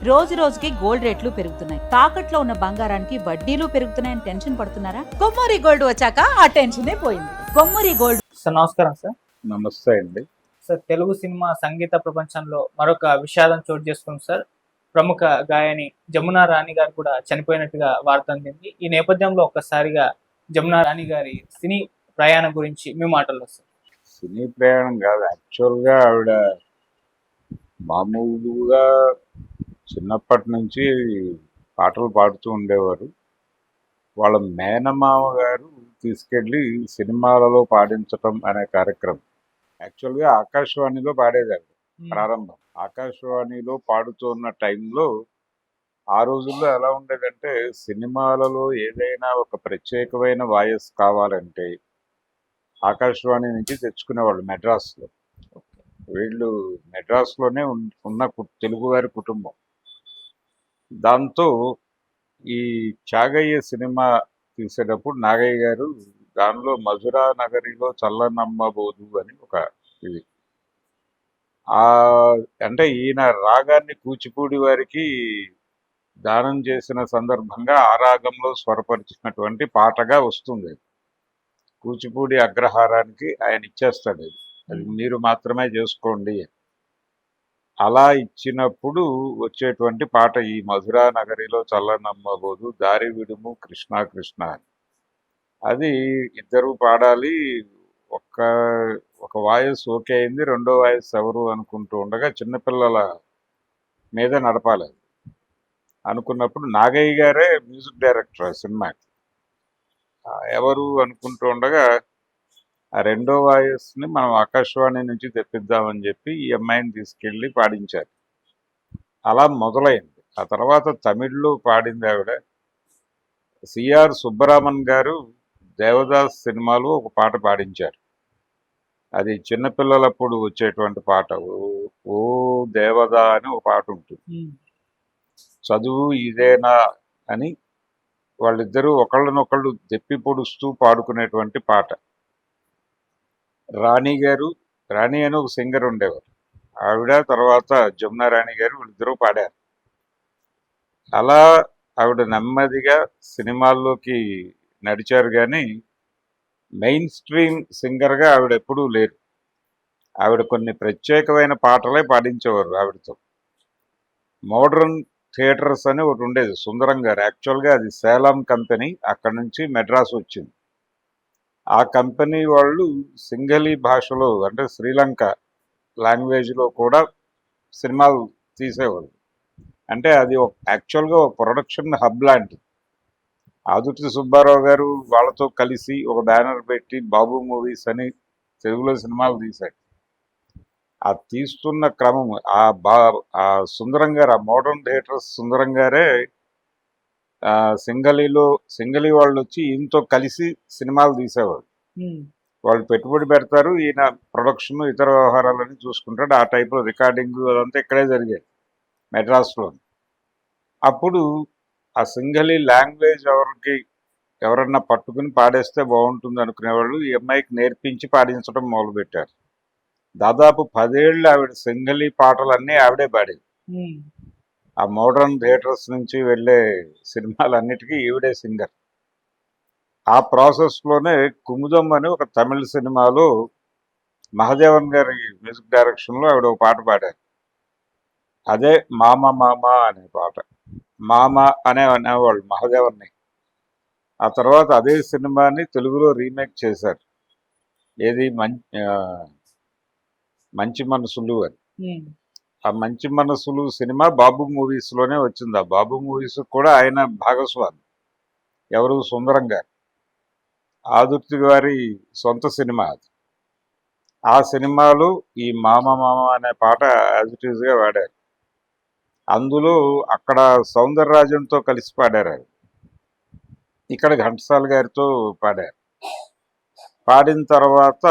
రోజు రోజుకి గోల్డ్ రేట్లు పెరుగుతున్నాయి. తాకట్లో ఉన్న బంగారానికి వడ్డీలు పెరుగుతున్నాయని టెన్షన్ పడుతున్నారా? కొమ్మూరి గోల్డ్ వచ్చాక ఆ టెన్షనే పోయింది. కొమ్మూరి గోల్డ్. సార్ నమస్కారం సార్. నమస్తే అండి. సార్, తెలుగు సినిమా సంగీత ప్రపంచంలో మరొక విషాదం చోటు చేసుకుంది సార్. ప్రముఖ గాయని జమునా రాణి గారు కూడా చనిపోయినట్టుగా వార్త అందింది. ఈ నేపథ్యంలో ఒక్కసారిగా జమునా రాణి గారి సినీ ప్రయాణం గురించి మీ మాటల్లో సార్. సినీ ప్రయాణం కాదు, యాక్చువల్గా ఆవిడ మామూలుగా చిన్నప్పటి నుంచి పాటలు పాడుతూ ఉండేవారు. వాళ్ళ మేనమామ గారు తీసుకెళ్ళి సినిమాలలో పాడించటం అనే కార్యక్రమం. యాక్చువల్గా ఆకాశవాణిలో పాడేది ఆవిడ ప్రారంభం. ఆకాశవాణిలో పాడుతున్న టైంలో ఆ రోజుల్లో ఎలా ఉండేదంటే, సినిమాలలో ఏదైనా ఒక ప్రత్యేకమైన వాయిస్ కావాలంటే ఆకాశవాణి నుంచి తెచ్చుకునేవాళ్ళు మెడ్రాస్లో. వీళ్ళు మెడ్రాస్లోనే ఉన్న తెలుగువారి కుటుంబం. దాంతో ఈ త్యాగయ్య సినిమా తీసేటప్పుడు నాగయ్య గారు దానిలో మధురా నగరిలో చల్లనమ్మబోదు అని ఒక ఇది అంటే ఈయన రాగాన్ని కూచిపూడి వారికి దానం చేసిన సందర్భంగా ఆ రాగంలో స్వరపరిచినటువంటి పాటగా వస్తుంది. కూచిపూడి అగ్రహారానికి ఆయన ఇచ్చేస్తాడు, అది మీరు మాత్రమే చేసుకోండి. అలా ఇచ్చినప్పుడు వచ్చేటువంటి పాట ఈ మధురా నగరిలో చల్లనమ్మబోదు దారి విడుము కృష్ణ కృష్ణ అని. అది ఇద్దరు పాడాలి. ఒక వాయిస్ ఓకే అయింది, రెండో వాయిస్ ఎవరు అనుకుంటూ ఉండగా చిన్నపిల్లల మీద నడపాలి అనుకున్నప్పుడు నాగయ్య గారే మ్యూజిక్ డైరెక్టర్ ఆ సినిమాకి. ఎవరు అనుకుంటూ ఉండగా ఆ రెండో వాయిస్ని మనం ఆకాశవాణి నుంచి తెప్పిద్దామని చెప్పి ఈ అమ్మాయిని తీసుకెళ్ళి పాడించారు. అలా మొదలైంది. ఆ తర్వాత తమిళ్లో పాడింది ఆవిడ. సిఆర్ సుబ్బరామన్ గారు దేవదాస్ సినిమాలో ఒక పాట పాడించారు. అది చిన్నపిల్లలప్పుడు వచ్చేటువంటి పాట. ఓ దేవదా అని ఒక పాట ఉంటుంది. చదువు ఇదేనా అని వాళ్ళిద్దరూ ఒకళ్ళనొకళ్ళు దెప్పి పొడుస్తూ పాడుకునేటువంటి పాట. రాణి అని ఒక సింగర్ ఉండేవారు, ఆవిడ తర్వాత జమునా రాణి గారు వీళ్ళిద్దరూ పాడారు. అలా ఆవిడ నెమ్మదిగా సినిమాల్లోకి నడిచారు, కానీ మెయిన్ స్ట్రీమ్ సింగర్గా ఆవిడ ఎప్పుడూ లేరు. ఆవిడ కొన్ని ప్రత్యేకమైన పాటలే పాడించేవారు ఆవిడతో. మోడర్న్ థియేటర్స్ అని ఒకటి ఉండేది, సుందరం గారు. యాక్చువల్గా అది సేలం కంపెనీ, అక్కడ నుంచి మెడ్రాస్ వచ్చింది. ఆ కంపెనీ వాళ్ళు సింగళీ భాషలో అంటే శ్రీలంక లాంగ్వేజ్లో కూడా సినిమాలు తీసేవాళ్ళు. అంటే అది యాక్చువల్గా ఒక ప్రొడక్షన్ హబ్ లాంటిది. ఆదుర్తి సుబ్బారావు గారు వాళ్ళతో కలిసి ఒక బ్యానర్ పెట్టి బాబు మూవీస్ అని తెలుగులో సినిమాలు తీశాడు. ఆ తీస్తున్న క్రమం ఆ సుందరం గారు, ఆ మోడర్న్ థియేటర్స్ సుందరం గారే సింగళీ వాళ్ళు వచ్చి ఈయనతో కలిసి సినిమాలు తీసేవాళ్ళు. వాళ్ళు పెట్టుబడి పెడతారు, ఈయన ప్రొడక్షన్ ఇతర వ్యవహారాలన్నీ చూసుకుంటాడు. ఆ టైప్లో రికార్డింగ్ అదంతా ఇక్కడే జరిగేది మెడ్రాస్లో. అప్పుడు ఆ సింగళీ లాంగ్వేజ్ ఎవరన్నా పట్టుకుని పాడేస్తే బాగుంటుంది అనుకునేవాళ్ళు. ఈ అమ్మాయికి నేర్పించి పాడించడం మొదలుపెట్టారు. దాదాపు 10 ఏళ్ళు ఆవిడ సింగళీ పాటలన్నీ ఆవిడే పాడేది. ఆ మోడర్న్ థియేటర్స్ నుంచి వెళ్ళే సినిమాలన్నిటికీ ఈవిడే సింగర్. ఆ ప్రాసెస్లోనే కుముదం అని ఒక తమిళ సినిమాలో మహదేవన్ గారి మ్యూజిక్ డైరెక్షన్లో ఆవిడ ఒక పాట పాడారు. అదే మామ మామ అనే పాట. మామ అనేవాళ్ళు మహదేవన్ని. ఆ తర్వాత అదే సినిమాని తెలుగులో రీమేక్ చేశారు. ఏది మంచి మనసులు అని. ఆ మంచి మనసులు సినిమా బాబు మూవీస్లోనే వచ్చింది. ఆ బాబు మూవీస్ కూడా ఆయన భాగస్వామి. ఎవరు? సుందరం గారు. ఆదుర్తి గారి సొంత సినిమా అది. ఆ సినిమాలో ఈ మామ మామ అనే పాట యాజ్ ఇట్ ఈజ్గా వాడారు. అందులో అక్కడ సౌందరరాజన్తో కలిసి పాడారు, ఇక్కడ ఘంటసాల గారితో పాడారు. పాడిన తర్వాత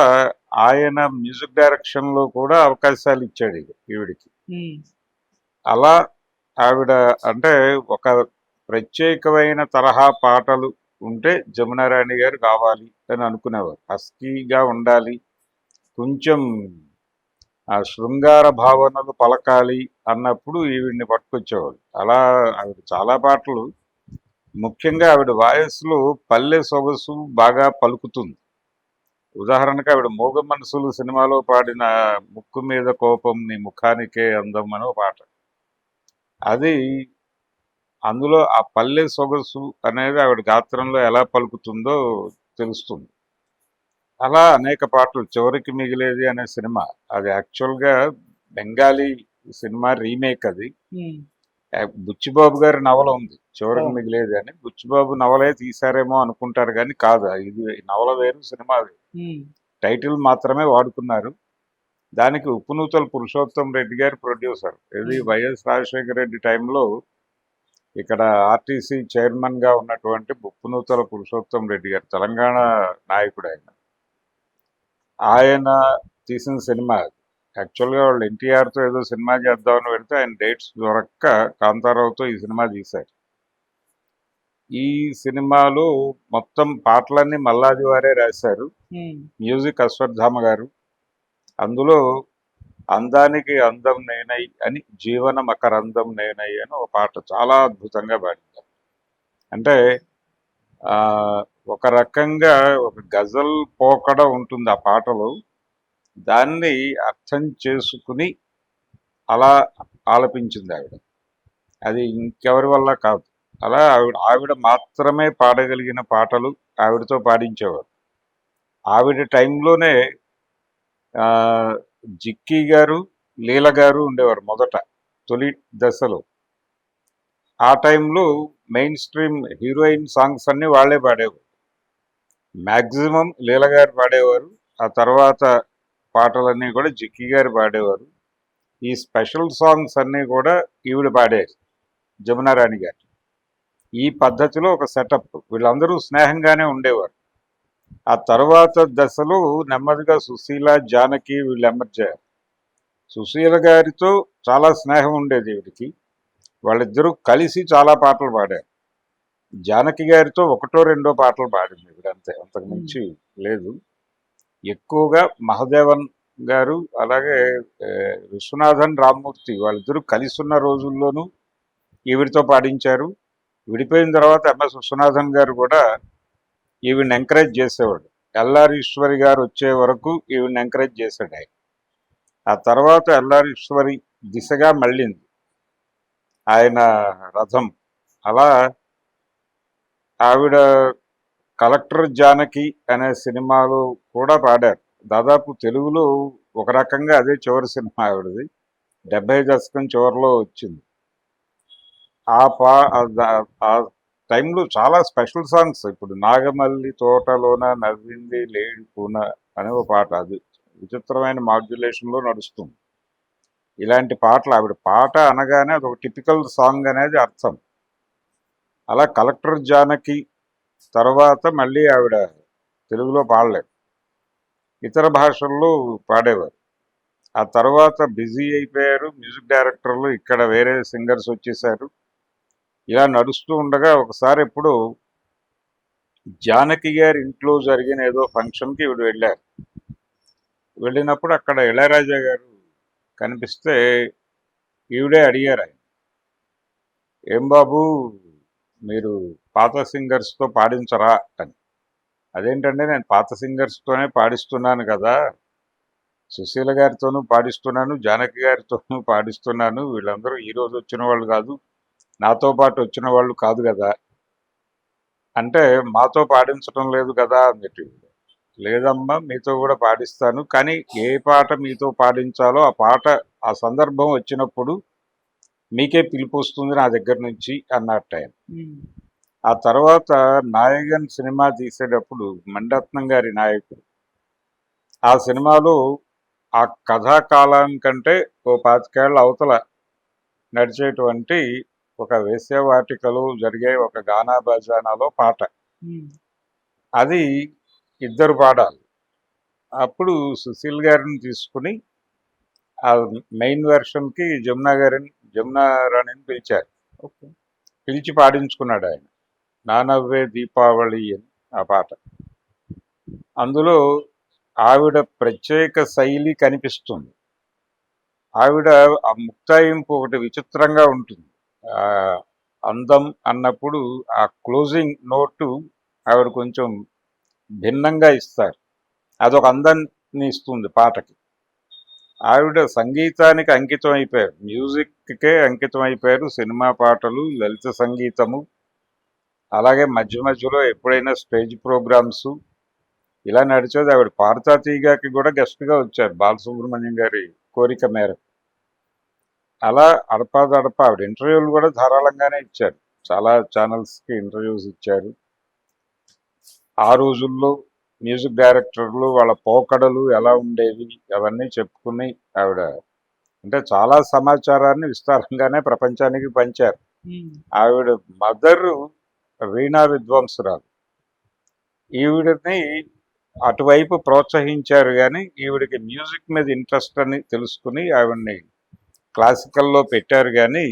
ఆయన మ్యూజిక్ డైరెక్షన్లో కూడా అవకాశాలు ఇచ్చాడు ఈవిడికి. అలా ఆవిడ అంటే ఒక ప్రత్యేకమైన తరహా పాటలు ఉంటే జమునా రాణి గారు కావాలి అని అనుకునేవారు. హస్కీగా ఉండాలి, కొంచెం ఆ శృంగార భావనలు పలకాలి అన్నప్పుడు ఈవిడ్ని పట్టుకొచ్చేవాడు. అలా ఆవిడ చాలా పాటలు, ముఖ్యంగా ఆవిడ వాయిస్‌లో పల్లె సొగసు బాగా పలుకుతుంది. ఉదాహరణకు ఆవిడ 'మూగ మనసులు' సినిమాలో పాడిన 'ముక్కు మీద కోపం నీ ముఖానికే అందం' అని ఒక పాట. అది అందులో ఆ పల్లె సొగసు అనేది ఆవిడ గాత్రంలో ఎలా పలుకుతుందో తెలుస్తుంది. అలా అనేక పాటలు 'చివరికి మిగిలేది' అనే సినిమా, అది యాక్చువల్‌గా బెంగాలీ సినిమా రీమేక్ అది. ఉమ్, బుచ్చిబాబు గారి నవల ఉంది 'చివరికి ఓ, మిగిలేది' అని. బుచ్చిబాబు నవలే తీశారేమో అనుకుంటారు కానీ కాదు. ఇది నవల వేరు, సినిమా వేరు. ఉమ్, టైటిల్ మాత్రమే వాడుకున్నారు. దానికి ఉప్పునూతల పురుషోత్తం రెడ్డి గారు ప్రొడ్యూసర్. ఇది ఉమ్, వైఎస్ రాజశేఖర రెడ్డి టైంలో ఇక్కడ ఆర్టీసీ చైర్మన్ గా ఉన్నటువంటి ఉప్పునూతల పురుషోత్తం రెడ్డి గారు, తెలంగాణ నాయకుడు ఆయన. ఆయన తీసిన సినిమా అది. యాక్చువల్గా వాళ్ళు ఎన్టీఆర్తో ఏదో సినిమా చేద్దామని పెడితే ఆయన డేట్స్ దొరక్క కాంతారావుతో ఈ సినిమా తీశారు. ఈ సినిమాలో మొత్తం పాటలన్నీ మల్లాది వారే రాశారు. ఉమ్, మ్యూజిక్ అశ్వత్థామ గారు. అందులో అందానికి అందం నేనై అని, జీవన మకరందం నేనై అని ఒక పాట చాలా అద్భుతంగా పాడింది. అంటే ఆ ఒక రకంగా ఒక గజల్ పోకడ ఉంటుంది ఆ పాటలో. దాన్ని అర్థం చేసుకుని అలా ఆలపించింది ఆవిడ. అది ఇంకెవరి వల్ల కాదు. అలా ఆవిడ మాత్రమే పాడగలిగిన పాటలు ఆవిడతో పాడించేవారు. ఆవిడ టైంలోనే ఆ, జిక్కీ గారు, లీల గారు ఉండేవారు మొదట, తొలి దశలో. ఆ టైంలో మెయిన్ స్ట్రీమ్ హీరోయిన్ సాంగ్స్ అన్ని వాళ్ళే పాడేవారు. మ్యాక్సిమం లీల గారు పాడేవారు. ఆ తర్వాత పాటలన్నీ కూడా జిక్కీ గారు పాడేవారు. ఈ స్పెషల్ సాంగ్స్ అన్నీ కూడా ఈవిడ పాడేది, జమునా రాణి గారు. ఈ పద్ధతిలో ఒక సెటప్. వీళ్ళందరూ స్నేహంగానే ఉండేవారు. ఆ తర్వాత దశలో నెమ్మదిగా సుశీల, జానకి వీళ్ళు ఎమర్జ్ అయ్యారు. సుశీల గారితో చాలా స్నేహం ఉండేది ఈవిడికి. వాళ్ళిద్దరూ కలిసి చాలా పాటలు పాడారు. జానకి గారితో ఒకటో రెండో పాటలు పాడింది ఈవిడ, అంతే, అంతకు మించి లేదు. ఎక్కువగా మహదేవన్ గారు, అలాగే ఆ, విశ్వనాథన్ రామ్మూర్తి వాళ్ళిద్దరూ కలిసి ఉన్న రోజుల్లోనూ ఈవిడితో పాడించారు. విడిపోయిన తర్వాత ఎంఎస్ విశ్వనాథన్ గారు కూడా ఈవిడ్ని ఎంకరేజ్ చేసేవాడు. ఎల్ఆర్ ఈశ్వరి గారు వచ్చే వరకు ఈవిడ్ని ఎంకరేజ్ చేశాడు ఆయన. ఆ తర్వాత ఎల్ఆర్ ఈశ్వరి దిశగా మళ్ళింది ఆయన రథం. అలా ఆవిడ కలెక్టర్ జానకి అనే సినిమాలో కూడా పాడారు. దాదాపు తెలుగులో ఒక రకంగా అదే చివరి సినిమా ఆవిడది. 70 దశకం చివరిలో వచ్చింది. ఆ పా ఆ టైంలో చాలా స్పెషల్ సాంగ్స్. ఇప్పుడు నాగమల్లి తోటలోన నవ్వింది లేడి పూన అనే ఒక పాట, అది విచిత్రమైన మాడ్యులేషన్లో నడుస్తుంది. ఇలాంటి పాటలు ఆవిడ పాట అనగానే అదొక టిపికల్ సాంగ్ అనేది అర్థం. అలా కలెక్టర్ జానకి తర్వాత మళ్ళీ ఆవిడ తెలుగులో పాడలేదు, ఇతర భాషల్లో పాడేవారు. ఆ తర్వాత బిజీ అయిపోయారు మ్యూజిక్ డైరెక్టర్లు, ఇక్కడ వేరే సింగర్స్ వచ్చేసారు. ఇలా నడుస్తూ ఉండగా ఒకసారి ఎప్పుడు జానకి గారి ఇంట్లో జరిగిన ఏదో ఫంక్షన్కి ఈవిడ వెళ్ళారు. వెళ్ళినప్పుడు అక్కడ ఇళయరాజా గారు కనిపిస్తే ఈవిడే అడిగారు ఆయన, ఏం బాబు మీరు పాత సింగర్స్తో పాడించరా అని. అదేంటంటే నేను పాత సింగర్స్తోనే పాడిస్తున్నాను కదా, సుశీల గారితోనూ పాడిస్తున్నాను, జానకి గారితోనూ పాడిస్తున్నాను, వీళ్ళందరూ ఈ రోజు వచ్చిన వాళ్ళు కాదు, నాతో పాటు వచ్చిన వాళ్ళు కాదు కదా అంటే, మాతో పాడించడం లేదు కదా అన్నట్టు. లేదమ్మా మీతో కూడా పాడిస్తాను, కానీ ఏ పాట మీతో పాడించాలో ఆ పాట ఆ సందర్భం వచ్చినప్పుడు మీకే పిలుపు వస్తుంది నా దగ్గర నుంచి అన్నట్టు ఆయన. ఉమ్, ఆ తర్వాత నాయగన్ సినిమా తీసేటప్పుడు మణిరత్నం గారి నాయకుడు, ఆ సినిమాలో ఆ కథాకాలం కంటే ఓ 25 ఏళ్ల అవతల నడిచేటువంటి ఒక వేశ్యవాటికలో జరిగే ఒక గానా బజానాలో పాట, ఉమ్, అది ఇద్దరు పాడాలి. అప్పుడు సుశీల్ గారిని తీసుకుని ఆ మెయిన్ వెర్షన్కి జమునా రాణిని పిలిచారు. ఓకే. పిలిచి పాడించుకున్నాడు ఆయన, నానవ్వే దీపావళి అని ఆ పాట. అందులో ఆవిడ ప్రత్యేక శైలి కనిపిస్తుంది. ఆవిడ ఆ ముక్తాయింపు ఒకటి విచిత్రంగా ఉంటుంది. ఆ అందం అన్నప్పుడు ఆ క్లోజింగ్ నోటు ఆవిడ కొంచెం భిన్నంగా ఇస్తారు. అదొక అందాన్ని ఇస్తుంది పాటకి. ఆవిడ సంగీతానికి అంకితం అయిపోయారు, మ్యూజిక్కే అంకితం అయిపోయారు. సినిమా పాటలు, లలిత సంగీతము, అలాగే మధ్య మధ్యలో ఎప్పుడైనా స్టేజ్ ప్రోగ్రామ్స్ ఇలా నడిచేది. ఆవిడ పాడతా తీగాకి కూడా గెస్ట్గా వచ్చారు బాలసుబ్రహ్మణ్యం గారి కోరిక మేరకు. అలా అడపాదడప ఆవిడ ఇంటర్వ్యూలు కూడా ధారాళంగానే ఇచ్చారు, చాలా ఛానల్స్కి ఇంటర్వ్యూస్ ఇచ్చారు. ఆ రోజుల్లో మ్యూజిక్ డైరెక్టర్లు వాళ్ళ పోకడలు ఎలా ఉండేవి అవన్నీ చెప్పుకుని ఆవిడ అంటే చాలా సమాచారాన్ని విస్తారంగానే ప్రపంచానికి పంచారు. ఆవిడ మదరు వీణా విద్వాంసురాలు. ఈవిడని అటువైపు ప్రోత్సహించారు, కానీ ఈవిడికి మ్యూజిక్ మీద ఇంట్రెస్ట్ అని తెలుసుకుని ఆవిడని క్లాసికల్లో పెట్టారు. కానీ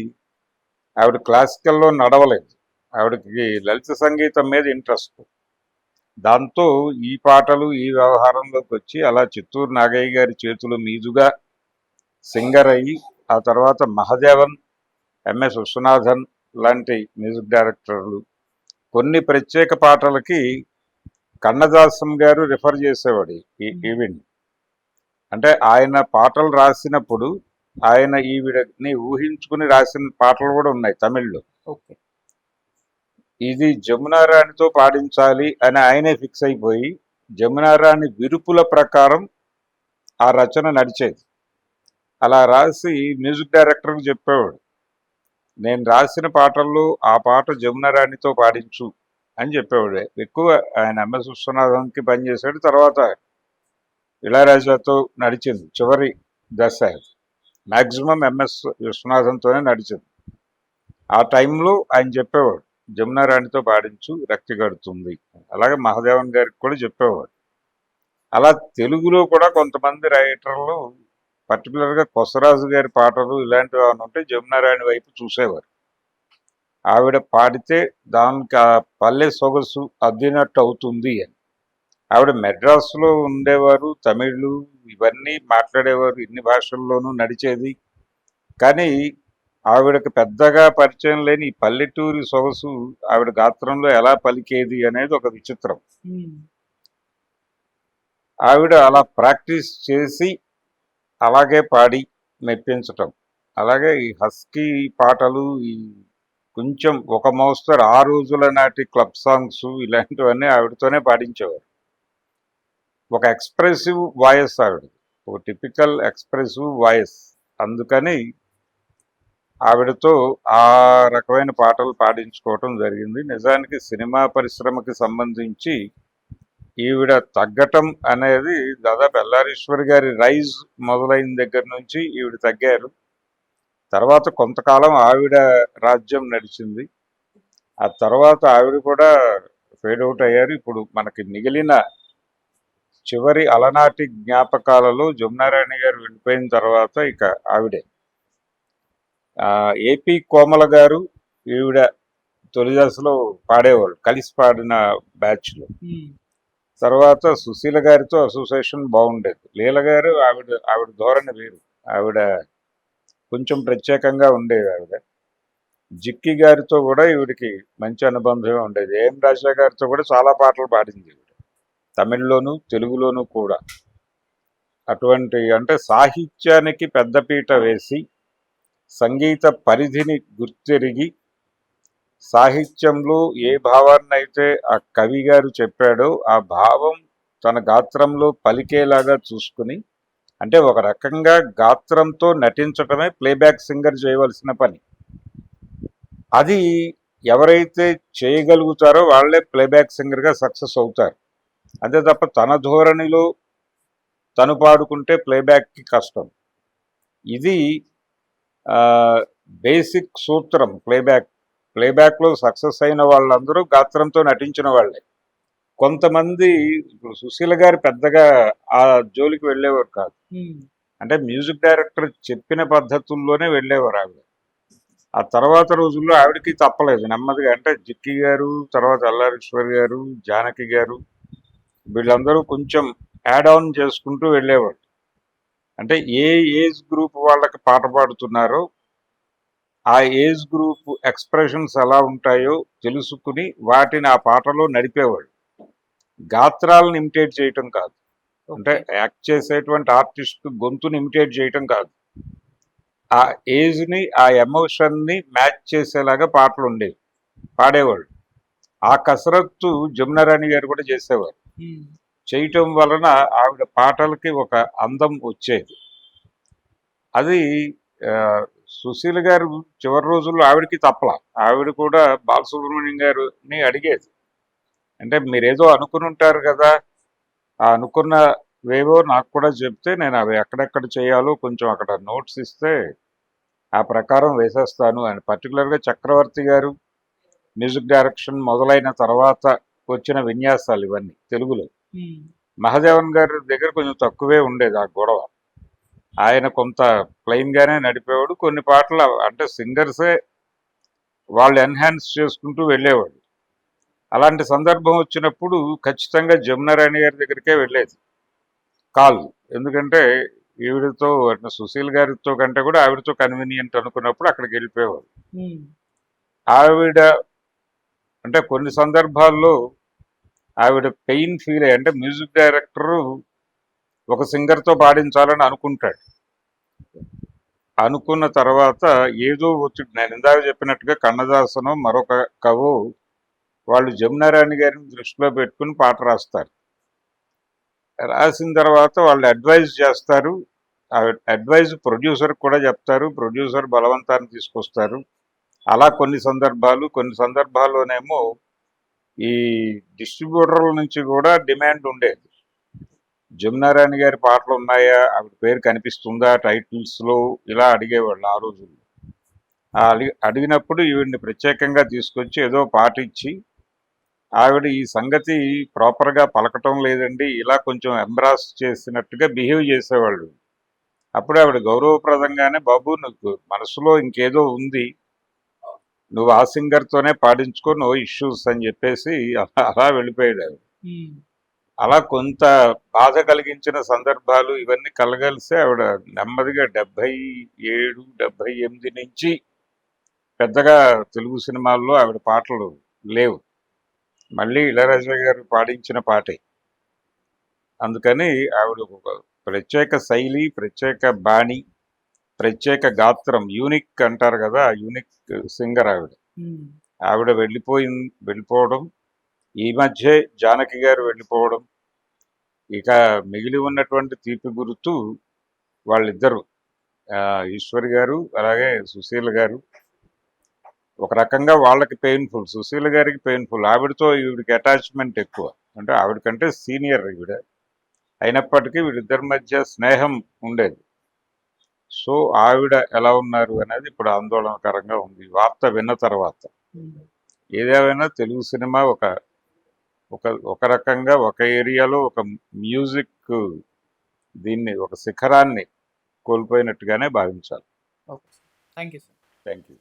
ఆవిడ క్లాసికల్లో నడవలేదు, ఆవిడకి లలిత సంగీతం మీద ఇంట్రెస్ట్. దాంతో ఈ పాటలు ఈ వ్యవహారంలోకి వచ్చి అలా చిత్తూరు నాగయ్య గారి చేతుల మీదుగా సింగర్ అయ్యి, ఆ తర్వాత మహదేవన్, ఎంఎస్ విశ్వనాథన్ లాంటి మ్యూజిక్ డైరెక్టర్లు కొన్ని ప్రత్యేక పాటలకి కన్నదాసం గారు రిఫర్ చేసేవాడు ఈవిడ్ని. అంటే ఆయన పాటలు రాసినప్పుడు ఆయన ఈవిడని ఊహించుకుని రాసిన పాటలు కూడా ఉన్నాయి తమిళ్లో. ఓకే. ఇది జమునారాణితో పాడించాలి అని ఆయనే ఫిక్స్ అయిపోయి జమునారాణి విరుపుల ప్రకారం ఆ రచన నడిచేది. అలా రాసి మ్యూజిక్ డైరెక్టర్కి చెప్పేవాడు, నేను రాసిన పాటల్లో ఆ పాట జమునారాణితో పాడించు అని చెప్పేవాడు. ఎక్కువ ఆయన ఎంఎస్ విశ్వనాథన్కి పనిచేశాడు, తర్వాత ఇళయరాజాతో నడిచింది చివరి దశ. మ్యాక్సిమం ఎంఎస్ విశ్వనాథన్తోనే నడిచింది. ఆ టైంలో ఆయన చెప్పేవాడు, జమునారాణితో పాడించు రక్తి కడుతుంది. అలాగే మహాదేవన్ గారికి కూడా చెప్పేవాడు. అలా తెలుగులో కూడా కొంతమంది రైటర్లు, పర్టికులర్గా కొసరాజు గారి పాటలు ఇలాంటివి ఏమైనా ఉంటే జమునారాణి వైపు చూసేవారు. ఆవిడ పాడితే దానికి ఆ పల్లె సొగసు అద్దినట్టు అవుతుంది అని. ఆవిడ మెడ్రాస్లో ఉండేవారు, తమిళ్ ఇవన్నీ మాట్లాడేవారు, ఇన్ని భాషల్లోనూ నడిచేది. కానీ ఆవిడకి పెద్దగా పరిచయం లేని ఈ పల్లెటూరి సొగసు ఆవిడ గాత్రంలో ఎలా పలికేది అనేది ఒక విచిత్రం. ఆవిడ అలా ప్రాక్టీస్ చేసి అలాగే పాడి మెప్పించటం. అలాగే ఈ హస్కీ పాటలు, ఈ కొంచెం ఒక మోస్తరు ఆ రోజుల నాటి క్లబ్ సాంగ్స్ ఇలాంటివన్నీ ఆవిడతోనే పాడించేవారు. ఒక ఎక్స్ప్రెసివ్ వాయిస్ ఆవిడ, ఒక టిపికల్ ఎక్స్ప్రెసివ్ వాయిస్. అందుకని ఆవిడతో ఆ రకమైన పాటలు పాడించుకోవటం జరిగింది. నిజానికి సినిమా పరిశ్రమకి సంబంధించి ఈవిడ తగ్గటం అనేది దాదాపు ఎల్లారీశ్వరి గారి రైజ్ మొదలైన దగ్గర నుంచి ఈవిడ తగ్గారు. తర్వాత కొంతకాలం ఆవిడ రాజ్యం నడిచింది. ఆ తర్వాత ఆవిడ కూడా ఫేడ్ అవుట్ అయ్యారు. ఇప్పుడు మనకి మిగిలిన చివరి అలనాటి జ్ఞాపకాలలో జమునారాణి గారు వెళ్ళిపోయిన తర్వాత ఇక ఆవిడే. ఏపీ కోమల గారు ఈవిడ తొలి దశలో పాడేవాళ్ళు, కలిసి పాడిన బ్యాచ్లో. తర్వాత సుశీల గారితో అసోసియేషన్ బాగుండేది. లీల గారు ఆవిడ ధోరణి వేరు, ఆవిడ కొంచెం ప్రత్యేకంగా ఉండేది. ఆవిడ జిక్కి గారితో కూడా ఈవిడికి మంచి అనుబంధమే ఉండేది. ఏం రాజా గారితో కూడా చాలా పాటలు పాడింది ఈవిడ, తమిళ్లోను తెలుగులోను కూడా. అటువంటి అంటే సాహిత్యానికి పెద్దపీట వేసి సంగీత పరిధిని గుర్తెరిగి సాహిత్యంలో ఏ భావాన్ని అయితే ఆ కవి గారు చెప్పాడో ఆ భావం తన గాత్రంలో పలికేలాగా చూసుకుని, అంటే ఒక రకంగా గాత్రంతో నటించటమే ప్లేబ్యాక్ సింగర్ చేయవలసిన పని. అది ఎవరైతే చేయగలుగుతారో వాళ్ళే ప్లేబ్యాక్ సింగర్గా సక్సెస్ అవుతారు. అంతే తప్ప తన ధోరణిలో తను పాడుకుంటే ప్లేబ్యాక్కి కష్టం. ఇది బేసిక్ సూత్రం. ప్లేబ్యాక్లో సక్సెస్ అయిన వాళ్ళందరూ గాత్రంతో నటించిన వాళ్ళే. కొంతమంది ఇప్పుడు సుశీల గారు పెద్దగా ఆ జోలికి వెళ్ళేవారు కాదు, అంటే మ్యూజిక్ డైరెక్టర్ చెప్పిన పద్ధతుల్లోనే వెళ్ళేవారు ఆవిడ. ఆ తర్వాత రోజుల్లో ఆవిడకి తప్పలేదు నెమ్మదిగా, అంటే జిక్కి గారు, తర్వాత ఎల్లారీశ్వరి గారు, జానకి గారు, వీళ్ళందరూ కొంచెం యాడ్ ఆన్ చేసుకుంటూ వెళ్ళేవాడు. అంటే ఏ ఏజ్ గ్రూప్ వాళ్ళకి పాట పాడుతున్నారో ఆ ఏజ్ గ్రూప్ ఎక్స్ప్రెషన్స్ ఎలా ఉంటాయో తెలుసుకుని వాటిని ఆ పాటలో నడిపేవాడు. గాత్రాలను ఇమిటేట్ చేయటం కాదు, అంటే యాక్ట్ చేసేటువంటి ఆర్టిస్ట్ గొంతుని ఇమిటేట్ చేయటం కాదు, ఆ ఏజ్ని ఆ ఎమోషన్ని మ్యాచ్ చేసేలాగా పాటలు ఉండేవి, పాడేవాళ్ళు. ఆ కసరత్తు జమునారాణి గారు కూడా చేసేవారు. చేయటం వలన ఆవిడ పాటలకి ఒక అందం వచ్చేది. అది ఆ, సుశీల్ గారు చివరి రోజుల్లో ఆవిడకి తప్పల. ఆవిడ కూడా బాలసుబ్రహ్మణ్యం గారిని అడిగేది, అంటే మీరేదో అనుకుని ఉంటారు కదా, ఆ అనుకున్నవేవో నాకు కూడా చెప్తే నేను అవి ఎక్కడెక్కడ చేయాలో కొంచెం అక్కడ నోట్స్ ఇస్తే ఆ ప్రకారం వేసేస్తాను అని. పర్టికులర్గా చక్రవర్తి గారు మ్యూజిక్ డైరెక్షన్ మొదలైన తర్వాత వచ్చిన విన్యాసాలు ఇవన్నీ తెలుగులో. మహాదేవన్ గారి దగ్గర కొంచెం తక్కువే ఉండేది ఆ గొడవ. ఆయన కొంత ప్లెయిన్గానే నడిపేవాడు. కొన్ని పాటలు అంటే సింగర్సే వాళ్ళు ఎన్హాన్స్ చేసుకుంటూ వెళ్ళేవాడు. అలాంటి సందర్భం వచ్చినప్పుడు ఖచ్చితంగా జమునారాణి గారి దగ్గరికే వెళ్ళేది కాల్. ఎందుకంటే ఈవిడతో అంటే సుశీల్ గారితో కంటే కూడా ఆవిడతో కన్వీనియంట్ అనుకున్నప్పుడు అక్కడికి వెళ్ళిపోయేవాడు. ఆవిడ అంటే కొన్ని సందర్భాల్లో ఆవిడ పెయిన్ ఫీల్ అయ్యి, అంటే మ్యూజిక్ డైరెక్టరు ఒక సింగర్తో పాడించాలని అనుకుంటాడు. అనుకున్న తర్వాత ఏదో ఒత్తిడి, నేను ఇందాక చెప్పినట్టుగా కన్నదాసనో మరొక కవో వాళ్ళు జమునారాణి గారిని దృష్టిలో పెట్టుకుని పాట రాస్తారు. రాసిన తర్వాత వాళ్ళు అడ్వైజ్ చేస్తారు. ఆ అడ్వైజ్ ప్రొడ్యూసర్ కూడా చెప్తారు, ప్రొడ్యూసర్ బలవంతాన్ని తీసుకొస్తారు. అలా కొన్ని సందర్భాల్లోనేమో ఈ డిస్ట్రిబ్యూటర్ల నుంచి కూడా డిమాండ్ ఉండేది. జమునారాణి గారి పాటలు ఉన్నాయా, ఆవిడ పేరు కనిపిస్తుందా టైటిల్స్లో, ఇలా అడిగేవాళ్ళు ఆ రోజుల్లో. అడిగినప్పుడు ఈవిడ్ని ప్రత్యేకంగా తీసుకొచ్చి ఏదో పాట ఇచ్చి, ఆవిడ ఈ సంగతి ప్రాపర్గా పలకటం లేదండి, ఇలా కొంచెం ఎంబ్రాస్ చేసినట్టుగా బిహేవ్ చేసేవాళ్ళు. అప్పుడు ఆవిడ గౌరవప్రదంగానే, బాబు నువ్వు మనసులో ఇంకేదో ఉంది, నువ్వు ఆ సింగర్తోనే పాడించుకో, నో ఇష్యూస్ అని చెప్పేసి అలా వెళ్ళిపోయాడు ఆవిడ. అలా కొంత బాధ కలిగించిన సందర్భాలు ఇవన్నీ కలగలిసి ఆవిడ నెమ్మదిగా 77, 78 నుంచి పెద్దగా తెలుగు సినిమాల్లో ఆవిడ పాటలు లేవు. మళ్ళీ ఇళయరాజా గారు పాడించిన పాటే. అందుకని ఆవిడ ఒక ప్రత్యేక శైలి, ప్రత్యేక బాణి, ప్రత్యేక గాత్రం, యూనిక్ అంటారు కదా, యూనిక్ సింగర్ ఆవిడ. ఆవిడ వెళ్ళిపోవడం, ఈ మధ్య జానకి గారు వెళ్ళిపోవడం, ఇక మిగిలి ఉన్నటువంటి తీపి గుర్తు వాళ్ళిద్దరు, ఈశ్వరి గారు అలాగే సుశీల గారు. ఒక రకంగా వాళ్ళకి పెయిన్ఫుల్, సుశీల గారికి పెయిన్ఫుల్. ఆవిడతో ఈవిడికి అటాచ్మెంట్ ఎక్కువ, అంటే ఆవిడకంటే సీనియర్ ఈవిడ అయినప్పటికీ వీళ్ళిద్దరి మధ్య స్నేహం ఉండేది. సో ఆవిడ ఎలా ఉన్నారు అనేది ఇప్పుడు ఆందోళనకరంగా ఉంది వార్త విన్న తర్వాత. ఏదేమైనా తెలుగు సినిమా ఒక రకంగా ఒక ఏరియాలో ఒక మ్యూజిక్ దీన్ని ఒక శిఖరాన్ని కోల్పోయినట్టుగానే భావించాలి. Okay, thank you sir. Thank you.